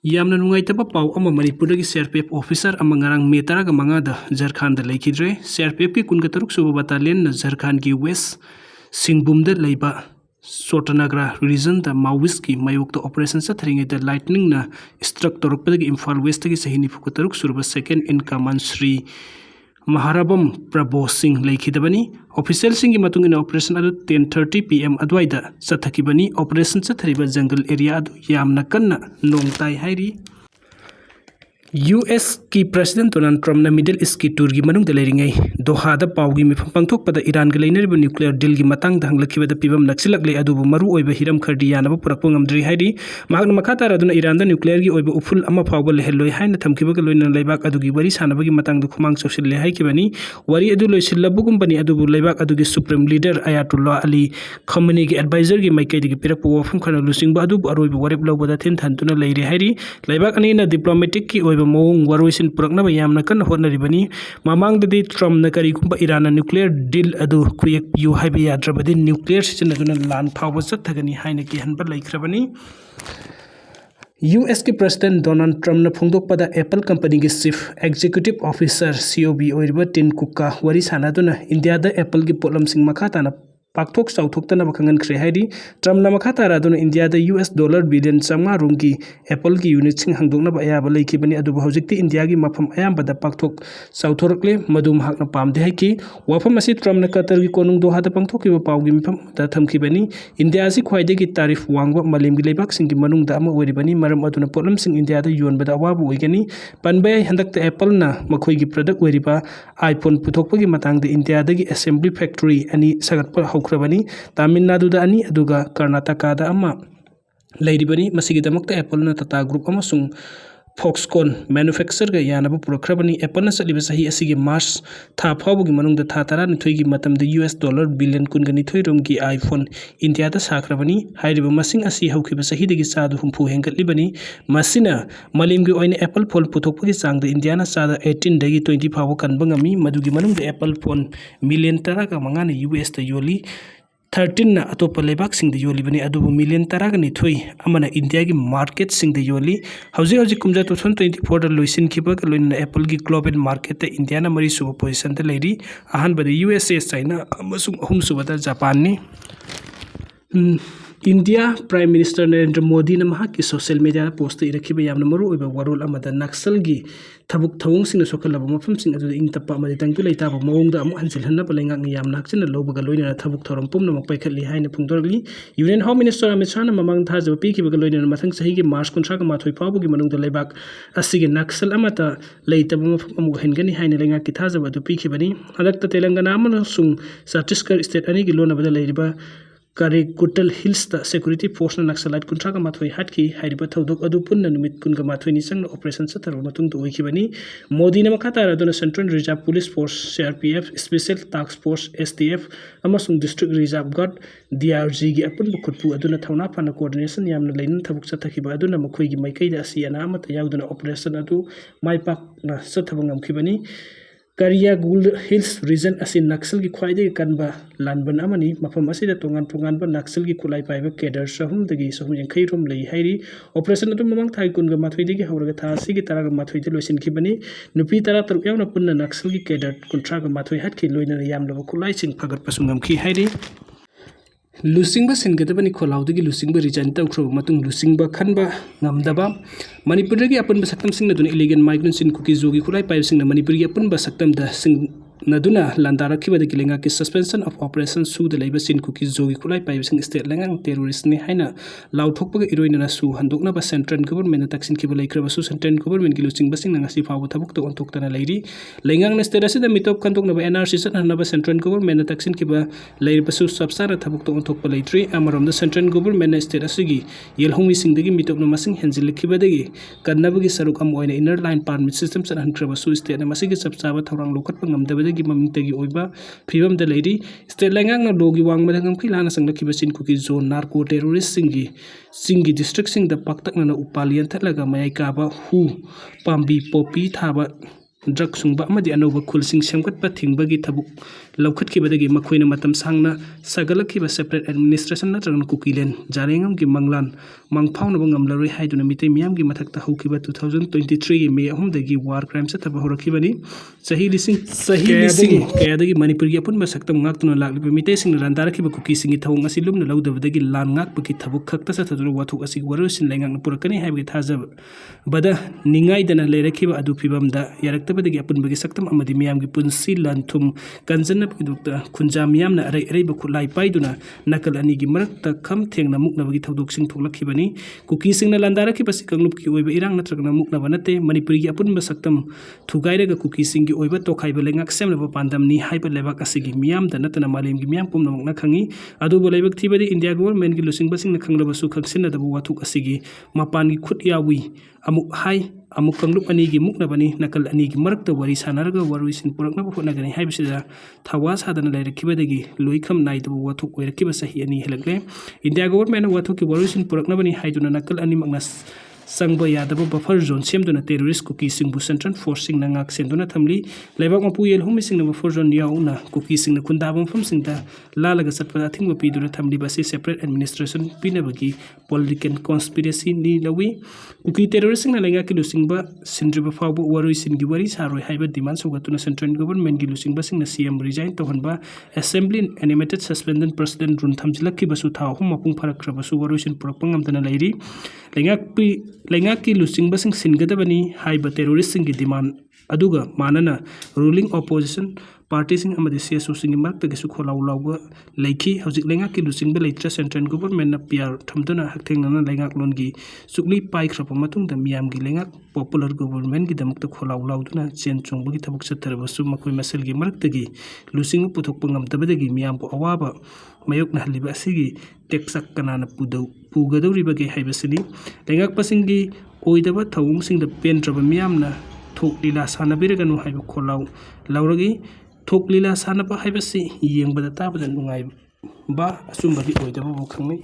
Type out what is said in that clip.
ꯌꯥꯝꯅ ꯅꯨꯡꯉꯥꯏꯇꯕ ꯄꯥꯎ ꯑꯃ ꯃꯅꯤꯄꯨꯔꯗꯒꯤ CRPF ꯑꯣꯐꯤꯁꯔ ꯑꯃ ꯉꯔꯥꯡ ꯃꯦ 15ꯗ ꯓꯥꯔꯈꯟꯗꯗ ꯂꯩꯈꯤꯗ꯭ꯔꯦ꯫ CRPFꯀꯤ 23 ꯁꯨꯕ ꯕꯠꯇꯥꯂꯤꯌꯟꯅ ꯓꯥꯔꯈꯟꯗꯒꯤ ꯋꯦꯁ ꯁꯤꯡꯚꯨꯝꯗ ꯂꯩꯕ ꯆꯣꯇꯅꯒꯔ ꯔꯤꯖꯟꯗ ꯃꯥꯑꯣꯋꯤꯁꯠꯀꯤ ꯃꯥꯌꯣꯛꯇ ꯑꯣꯄꯔꯦꯁꯟ ꯆꯠꯊꯔꯤꯉꯩꯗ ꯂꯥꯏꯠꯅꯤꯡꯅ ꯁ꯭ꯇ꯭ꯔꯛ ꯇꯧꯔꯛꯄꯗꯒꯤ ꯏꯝꯐꯥꯜ ꯋꯦꯁꯇꯒꯤ ꯆꯍꯤ 94 ꯁꯨꯔꯕ ꯁꯦꯀꯦꯟꯗ ꯏꯟ ꯀꯃꯥꯟꯗ ꯁ꯭ꯔꯤ ꯃꯍꯥꯔꯥꯕꯝ ꯄ꯭ꯔꯕꯣ ꯁꯤꯡ ꯂꯩꯈꯤꯗꯕꯅꯤ꯫ ꯑꯣꯐꯤꯁꯤꯌꯦꯜꯁꯤꯡꯒꯤ ꯃꯇꯨꯡ ꯏꯟꯅ ꯑꯣꯄꯔꯦꯁꯟ ꯑꯗꯨ 10:30 PM ꯑꯗꯨꯋꯥꯏꯗ ꯆꯠꯊꯈꯤꯕꯅꯤ꯫ ꯑꯣꯄꯔꯦꯁꯟ ꯆꯠꯊꯔꯤꯕ ꯖꯪꯒꯜ ꯑꯦꯔꯤꯌꯥ ꯑꯗꯨ ꯌꯥꯝꯅ ꯀꯟꯅ ꯅꯣꯡ ꯇꯥꯏ ꯍꯥꯏꯔꯤ꯫ US की प्रेसिडेंट डोनाल्ड ट्रम्पना मिडल ईस्ट की टूर की मनुंग लेरिंगै दोहादा पाउगी मिफम पांगथोकपदा ईरान के लेनरिबा न्यूक्लियर डील की मतंग हंगलखिबदा पिबम नक्सिलकले अदुबु मरु ओइबा हिरम खरदी यानबा पुरकपा ngamdri हाइरि मागना मखातार अदुना ईरान दा न्यूक्लियर की ओइबा उफुल अमा फावबा लेहलोय हाइना थमखिबगा लोइना लेबाक अदुगी वरी सानबगी मतंग खुमांग चौसिल्ले हाइकिबनी वरी अदु लोइसिल्लबगुंबनी अदुबु लेबाक अदुगी supreme leader Ayatollah Ali Khamenei की एडवाइजर की माइकैदगी पिरकपा वफम खना लुसिंगबा अदुबु अरोइबा वरेप लौबदा थिन थानतुना लेइरे हाइरि लेबाक अनीना डिप्लोमेटिक की ओइबा मौंग वरोइ सिन पुरकनबा यामना कन्न होटनरिबनी ममांगददी ट्रम्पना करिगुंबा ईरान न्यूक्लियर डील अदु खुयेक पियु हाइबा याद्रबदी न्यूक्लियर सिजनदुना लान फावबा चत्थगनी हाइना किहनबा लैख्रबनी। US के प्रेसिडेंट डोनाल्ड ट्रम्पना फोंदोकपदा एप्पल कंपनी के चीफ एग्जीक्यूटिव ऑफिसर COB ओइरबा टिम कुकका वरी सानादुना इंडियादा एप्पल की पोटलमसिंग मखाताना पाकथोक चाउथोकतनबा खंगनख्रे हाइरि ट्रम्पना मखातारादुना इंडियादा US डॉलर बिलियन 500 रुंगी एप्पल की यूनिटसिंग हंगदोकनबा अयाबा लैखिबनी अदुबु हौजिकति इंडिया की मफम अयाबदा पाकथोक चाउथोरकले मदु महाकना पामदे हाइकि वफम असि ट्रम्पना कतर की कोनुंग दोहादा पांगथोकिबा पाउगी मिफम दा थमखिबनी इंडिया असि ख्वाइदेगी तारिफ वांगबा मलेमगी लेबाकसिंगी मनुंगदा अमा ओइरिबनी मरम अदुना पोटलमसिंग इंडियादा योनबदा अवाबु ओइगनी पनबय हंदकता एप्पलना मखोइगी प्रोडक्ट ओइरिबा आईफोन पुथोकपगी मतंगदा इंडियादगी असेंबली फैक्टरी अनि सगतपा हौख्रबनी तमिलनाडुदा अनि अदुगा कर्नाटकादा अमा लैरिबनी मसिगिदमक्ता एप्पलना टाटा ग्रुप अमसुंग फॉक्सकॉन मैन्युफैक्चर का यानबा पुरखरबनी एप्पलना चलिबा सही असिगी मार्च था फावबगी मनुंगदा था 12 की मतमदा US डॉलर बिलियन 12 रोमगी आईफोन इंडियादा साखरबनी हाइरिबा मसिंग असि हौखिबा सहीदगी चाद हुंफु हेंगतलिबनी मसिना मलेमगी ओइना एप्पल फोन पुथोकपगी चांगदा इंडियाना चाद 18 दगी 20 फाव कनबा ngami मदुगी मनुंगदा एप्पल फोन मिलियन 15 ना US दा योली 13 ना अतोपा लेबाकसिंग दा योलिबनी अदुबु मिलियन 12 अमना इंडिया की मार्केट सिंग दा योली हौजी कुमजा 2024 दा लोइसिनखिबा लोइना एप्पल की ग्लोबल मार्केट दा इंडिया ना मरी सुबा पोजीशन दा लेरी अहानबदा USA चाइना अमसुंग अहुम सुबा दा जापान नि। India prime minister Narendra Modi ने महाकी सोशल मीडिया पोस्ट इरखिबा यामना मरुओइबा वरोल अमदा नक्सलगी थबुक थवोंगसिंग सोखलबा मफमसिंग अदु इंतपा अमदि तंगतु लेताबा मओंगदा अमु हंजिलहनबा लेंगांग यामना हक्सिना लौबगा लोइना थबुक थरम पुमनमक पाइखटली हाइना फुंगदोरगली union home minister Amit Shah ममांग थाजबा पिखिबा लोइना मथंग सही के मार्च 19 फावबगी मनुंगदा लेबाक असिगे नक्सल अमता लेतबा मफम अमु हेनगनी हाइना लेंगाकी थाजबा अदु पिखिबनी हदकता तेलंगाना अमसुंग छत्तीसगढ़ स्टेट अनिगी लोनबदा लेरिबा कारेकुटल हिल्स दा सिक्योरिटी फोर्स ना नक्सलाइट 19 हटकी हाइरिबा थौदोक अदु पुन्ना नुमित 19 नि संग ऑपरेशन चथरबा मतुंग दो ओइखिबनी मोदी ने मखातार अदुना central reserve police force CRPF special task force STF अमसुंग डिस्ट्रिक्ट रिजर्व गार्ड DRG की अपन बुखुटपु अदुना थौना फाना कोऑर्डिनेशन यामना लेन थबुक चथखिबा अदुना मखोइगी माइकैदा असि अना अमता याउदुना ऑपरेशन अदु माइपाकना चथबा ngamkhibani करिया गुल हिल्स रीजन असि नक्सल की ख्वाइदे कनबा लानबन अमनी मफम असिदा तोंगान तोंगानबा नक्सल की खुलाई पाइबा केडर सहुमदगी सहु यंखै रोम लई हाइरि ऑपरेशन अदु ममंग थाइ कुनगा माथोइदगी हौरगा था सिगी तरागा माथोइदे लोइसिनखिबनी नुपी 13 यावना पुन्ना नक्सल की केडर 19 माथोइ हटखि लोइना यामलबा खुलाई सिंग फगत पसुंगमखि हाइरि लुसिंगबा सिनगदबनी खोलाउदगी लुसिंगबा रिजाइन तौख्रबा मतुंग लुसिंगबा खनबा ngamdaba मणिपुरगी अपन बसक्तम सिंग नदुना इलीगल माइग्रेंट सिन कुकी जोगी खुलाई पाइबसिंग मणिपुरगी अपन बसक्तम दा सिंग नदुना लांदारखिबदगी लेंगा की सस्पेंशन ऑफ ऑपरेशन सू दा लेरिबा सिन कुकी जोगी खुलाई पाइबसिंग स्टेट लेंगा टेररिस्ट ने हाइना लाउथोकपगा इरोइना सू हंदोकनबा सेंट्रल गवर्नमेंट तक्सिनखिबा लेख्रबा सू सेंट्रल गवर्नमेंट की लुसिंग बसिंग ngasi फाव थबुक तो अंतोक्तना लेरि लेंगांग ने स्टेट असिदा मिटोप खंदोकनबा NRC चनहनबा सेंट्रल गवर्नमेंट तक्सिनखिबा लेरिबा सू सबसारा थबुक तो अंतोकपा लेट्रि अमरोमदा सेंट्रल गवर्नमेंट ने स्टेट असिगी येलहुमी सिंगदगी मिटोपना मसिंग हेंजिलखिबदगी कन्नबगी सरुक अम ओइना इनर लाइन परमिट सिस्टम चनहनख्रबा सू स्टेट ने मसिगी सबसाबा थौरांग लोखटपा ngamdabadagi mamingtagi oiba phibamda leiri state lengang logi wangmada ngamkhi lana sanglakhiba sin kuki zone narco terrorist singi district sing da paktakna upalian thalaga mayai kaba hu pambi popi thaba drug सुंबा अमदी अनौबा खुलसिंग सेमगतपा थिंगबगी थबुक लौखतखिबदगी मखोइना मतम सांगना सगलखिबा सेपरेट एडमिनिस्ट्रेशन नत्रगन कुकीलैंड जारेंगमगी मंगलान मंगफाउनबा ngamlaroi haiduna mitai miyamgi mathakta haukiba 2023 gi May 3 dagi war crimes thaba horakibani sahi lising kayadagi manipuri gi apunba saktam ngaktuna lakliba mitai sing randarakhiba kuki singi thawung asi lumna laudabadagi lan ngakpaki thabuk khakta sathaduna wathuk asi warusin laingakna purakani haibagi thajaba bada ningai dana leirakhiba adu phibamda yaraktabadagi apunbagi saktam amadi miyamgi punsi lanthum kanjana pidukta khunja miyamna Leitriba Khutlai paiduna nakal anigi marakta kham thengna muknabagi thodok sing thoklakhibani kuki singna landarakhiba sikanglupki oiba irang natragna muknaba nate manipuri gi apunba saktam thugairaga kuki singi oiba tokhaiba lengak semnaba pandamni haiba lebak asigi miyamda natana malemgi miyam pumnamukna khangi adubo leibak thibadi India government gi lusingba singna khanglabasu khaksinna dabu wathuk asigi mapangi khut yawi amuk hai amuk kanglup anigi muknabani nakal anigi marakta wari sanaraga waruisin puraknaba hotnagani haibisida thawas hadana leirakibadagi loikham naidabu wathuk oirakiba sahi ani helakle India government wathuk ki waruisin puraknabani haiduna nakal ani magna sangba yadaba buffer zone semduna terrorist kuki singbu central forcing na ngak senduna thamli leibak mapu yel humi singna buffer zone yauna kuki singna kundabam pham singda lalaga satpada thingba piduna thamli basi separate administration pinabagi political conspiracy ni lawi kuki terrorist singna lenga ki lusingba sindriba fawbu warui singi wari saroi haiba demand sogatuna central government gi lusingba singna CM resign tohanba assembly animated suspended president run thamjilakki basu tha hum mapung pharakra basu warui sin purakpangam dana lairi Lengaki lusing basing singadabani haiba terrorist singi demand aduga manana ruling opposition party sing amadi CSO sing mark su kholau lauga leikhi hojik lengaki lusing ba Leitre central government na PR thamduna hakthengna lengak longi sukli pai khrapa matung da miyam gi lengak popular government gi damak ta kholau lauduna chen chongba gi thabuk sathar basu makoi masel gi mark tagi lusing puthok pangam tabadagi miyam bo awaba mayok na haliba asigi teksak kanana pugadawribage haibasini lengak pasingi oidaba thawung sing da pentraba miyamna thok lila sanabiraganu haiba kholau lauragi thok lila sanaba haibasi yengbada tabada nungai ba asumbagi oidaba bo khangmai